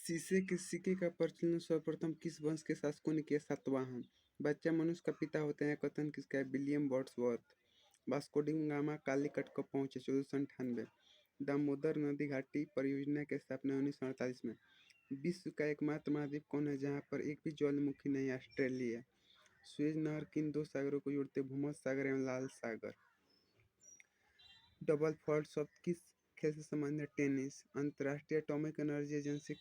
शीशे के सिक्के का प्रचलन सर्वप्रथम किस वंश के शासकों ने किया? सातवाहन। बच्चा मनुष्य का पिता होते हैं, कथन किसका है? William Wordsworth. Vasco D gamma Calicut कब पहुंचे? 1498। दामोदर नदी घाटी परियोजना की स्थापना 1948 में। विश्व का एकमात्र महाद्वीप कौन है जहां पर एक भी ज्वालामुखी नहीं? ऑस्ट्रेलिया। सुएज नहर किन दो सागरों को जोड़ते? भूमध्य सागर एवं लाल सागर। डबल फॉल्ट शब्द किस खेल से संबंधित है? टेनिस। अंतर्राष्ट्रीय एटॉमिक एनर्जी एजेंसी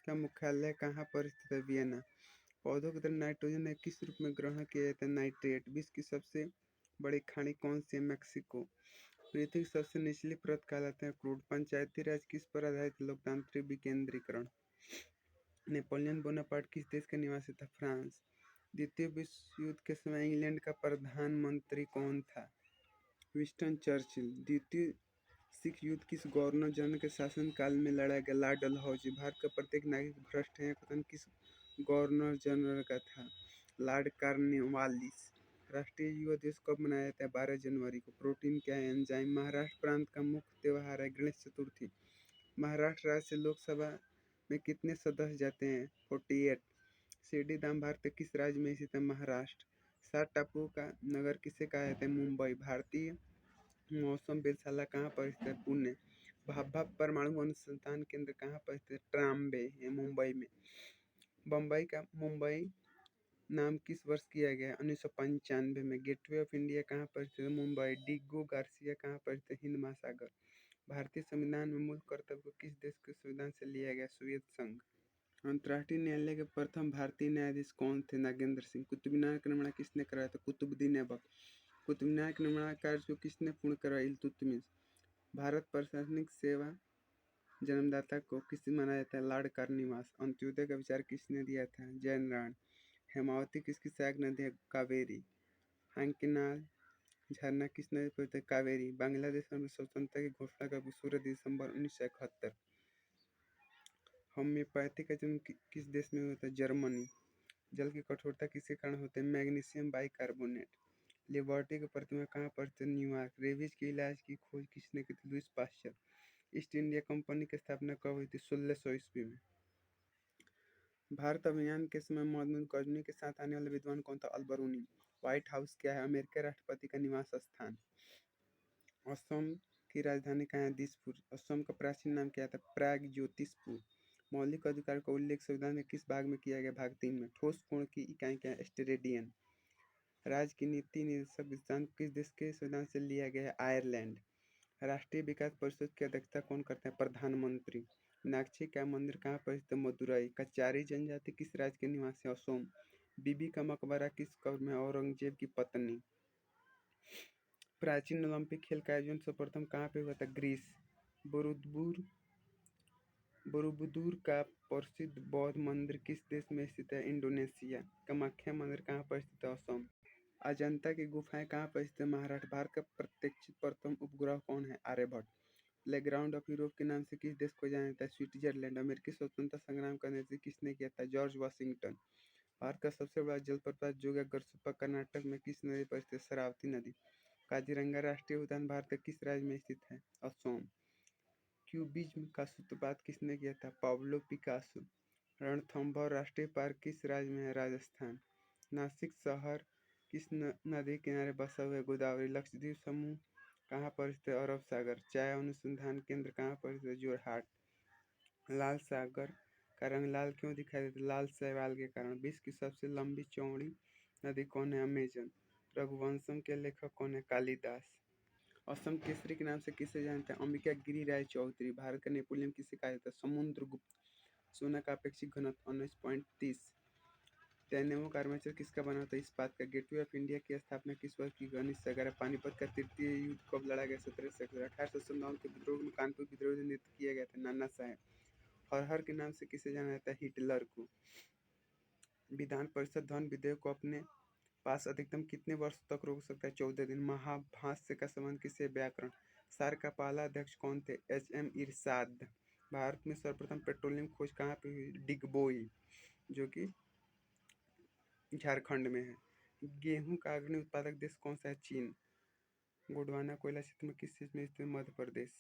का मुख्यालय कहाँ पर स्थित है? वियना। पौधों के अंदर नाइट्रोजन किस रूप में ग्रहण किया जाता है? नाइट्रेट। विश्व की सबसे बड़ी खाड़ी कौन सी है? मैक्सिको। पृथ्वी की सबसे निचली परत कहलाते हैं? क्रूड। पंचायती राज किस पर आधारित? लोकतांत्रिक विकेंद्रीकरण। नेपोलियन बोनापार्ट किस देश का निवासी था? फ्रांस। द्वितीय विश्व युद्ध के समय इंग्लैंड का प्रधानमंत्री कौन था? Winston Churchill. द्वितीय सिख युद्ध किस गवर्नर जनरल के शासनकाल में लड़ा गया? लॉर्ड डलहौजी। भारत का प्रत्येक नागरिक भ्रष्ट है, कथन किस गवर्नर जनरल का था? Lord Cornwallis. राष्ट्रीय युवा दिवस कब मनाया जाता है? 12 जनवरी को। प्रोटीन क्या है? एंजाइम। महाराष्ट्र प्रांत का मुख्य त्योहार है गणेश चतुर्थी। महाराष्ट्र राज्य लोकसभा में कितने सदस्य जाते हैं? 48। शिरडी धाम भारत के किस राज्य में स्थित है? महाराष्ट्र। 7 टापुओं का नगर किसे कहा जाता है? मुंबई। भारतीय मौसम वेधशाला कहाँ पर स्थित है? पुणे। भाभा परमाणु अनुसंधान केंद्र कहाँ पर स्थित है? ट्राम्बे है मुंबई में। बम्बई का मुंबई नाम किस वर्ष किया गया? 1995 में। गेटवे ऑफ इंडिया कहाँ पर स्थित है? मुंबई। डिगो गार्सिया कहाँ पर स्थित है? हिंद महासागर। भारतीय संविधान में मूल कर्तव्य को किस देश के संविधान से लिया गया? सोवियत संघ। अंतर्राष्ट्रीय न्यायालय के प्रथम भारतीय न्यायाधीश कौन थे? नागेंद्र सिंह। कुतुब मीनार का निर्माण किसने कराया था? कुतुबुद्दीन ऐबक। कुतुब मीनार के निर्माण कार्य को किसने पूर्ण करवाया? इल्तुतमिश। भारत प्रशासनिक सेवा जन्मदाता को किस माना जाता है? Lord Cornwallis. अंत्योदय का विचार किसने दिया था? जैन राण। हेमावती किसकी सहायक नदी है? कावेरी। हांकिनाल झरना किस नदी पर है? कावेरी। बांग्लादेश में स्वतंत्रता की घोषणा कब? 16 दिसंबर 1971। होम्योपैथी का जन्म किस देश में हुआ था? जर्मनी। जल की कठोरता किसके कारण होती है? Magnesium bicarbonate. लिबर्टी की प्रतिमा कहाँ पर स्थित? न्यूयॉर्क। रेबीज के इलाज की खोज किसने की थी? Lewis pasture. East India company की स्थापना कब हुई थी? 1600 ईस्वी में। भारत अभियान के समय मोहम्मद गजनी के साथ आने वाले विद्वान कौन था? अलबरूनी। व्हाइट हाउस क्या है? अमेरिका राष्ट्रपति का निवास स्थान। असम की राजधानी कहाँ है? दिसपुर। असम का प्राचीन नाम क्या था? प्रागज्योतिषपुर। मौलिक अधिकार का उल्लेख संविधान के किस भाग में किया गया? भाग 3 में। ठोस कोण की इकाई क्या है? स्टेरेडियन। राज्य की नीति निर्देशक सिद्धांत किस देश के संविधान से लिया गया है? आयरलैंड। राष्ट्रीय विकास परिषद की अध्यक्षता कौन करते हैं? प्रधानमंत्री। मीनाक्षी का मंदिर कहाँ पर स्थित है? मदुरई। कचारी जनजाति किस राज्य के निवासी? असम। बीबी का मकबरा किस कब्र में? औरंगजेब की पत्नी। प्राचीन ओलंपिक खेल का आयोजन सर्वप्रथम कहाँ पे हुआ था? ग्रीस। बोरोबुदुर का प्रसिद्ध बौद्ध मंदिर किस देश में स्थित है? इंडोनेशिया। कामाख्या मंदिर कहाँ पर स्थित है? असम। अजंता की गुफाएं कहाँ पर स्थित है? महाराष्ट्र। भारत का प्रत्यक्षित प्रथम उपग्रह कौन है? आर्यभट्ट। प्लेग्राउंड ऑफ यूरोप के नाम से किस देश को जाना जाता है? स्विट्जरलैंड। अमेरिकी स्वतंत्रता संग्राम का नेतृत्व किसने किया था? George Washington. भारत का सबसे बड़ा जलप्रपात जोगियागरसुप्पा कर्नाटक में किस नदी पर स्थित? शरावती नदी। काजीरंगा राष्ट्रीय उद्यान भारत के किस राज्य में स्थित है? असम। क्यूबिज्म का सूत्रपात किसने किया था? Pablo Picasso. रणथंभौर राष्ट्रीय पार्क किस राज्य में है? राजस्थान। नासिक शहर किस नदी किनारे बसा हुआ है? गोदावरी। लक्षद्वीप समूह कहाँ पर स्थित है? अरब सागर। चाय अनुसंधान केंद्र कहाँ पर स्थित है? जोरहाट। लाल सागर का रंग लाल क्यों दिखाई देता है? लाल शैवाल के कारण। विश्व की सबसे लंबी चौड़ी नदी कौन है? अमेजन। रघुवंशम के लेखक कौन है? कालिदास। असम केसरी के नाम से किसे जानते हैं? अंबिका गिरी राय चौधरी। भारत का नेपोलियन किसे कहा जाता है? समुद्रगुप्त। सोना का अपेक्षित घनत्व 19.30। तैनेमो का आर्मेचर किसका बना होता है? इस्पात का। गेटवे ऑफ इंडिया की स्थापना किस वर्ष की? 1911। पानीपत का तृतीय युद्ध कब लड़ा गया? 1771। 1857 के विद्रोह में कानपुर विद्रोह में नेतृत्व किया गया था? नाना साहेब। हर के नाम से किसे जाना जाता है? हिटलर को। विधान परिषद धन विधेयक को अपने पास अधिकतम कितने वर्षों तक रोक सकता है? 14 दिन। महाभाष्य का संबंध किससे? व्याकरण। सार का पहला अध्यक्ष कौन थे? एच.एम. इरशाद। भारत में सर्वप्रथम पेट्रोलियम खोज कहाँ पे हुई? डिगबोई, जो कि झारखंड में है। गेहूं का अग्रणी उत्पादक देश कौन सा है? चीन। गोंडवाना कोयला क्षेत्र में किस चीज में स्थित है? मध्य प्रदेश।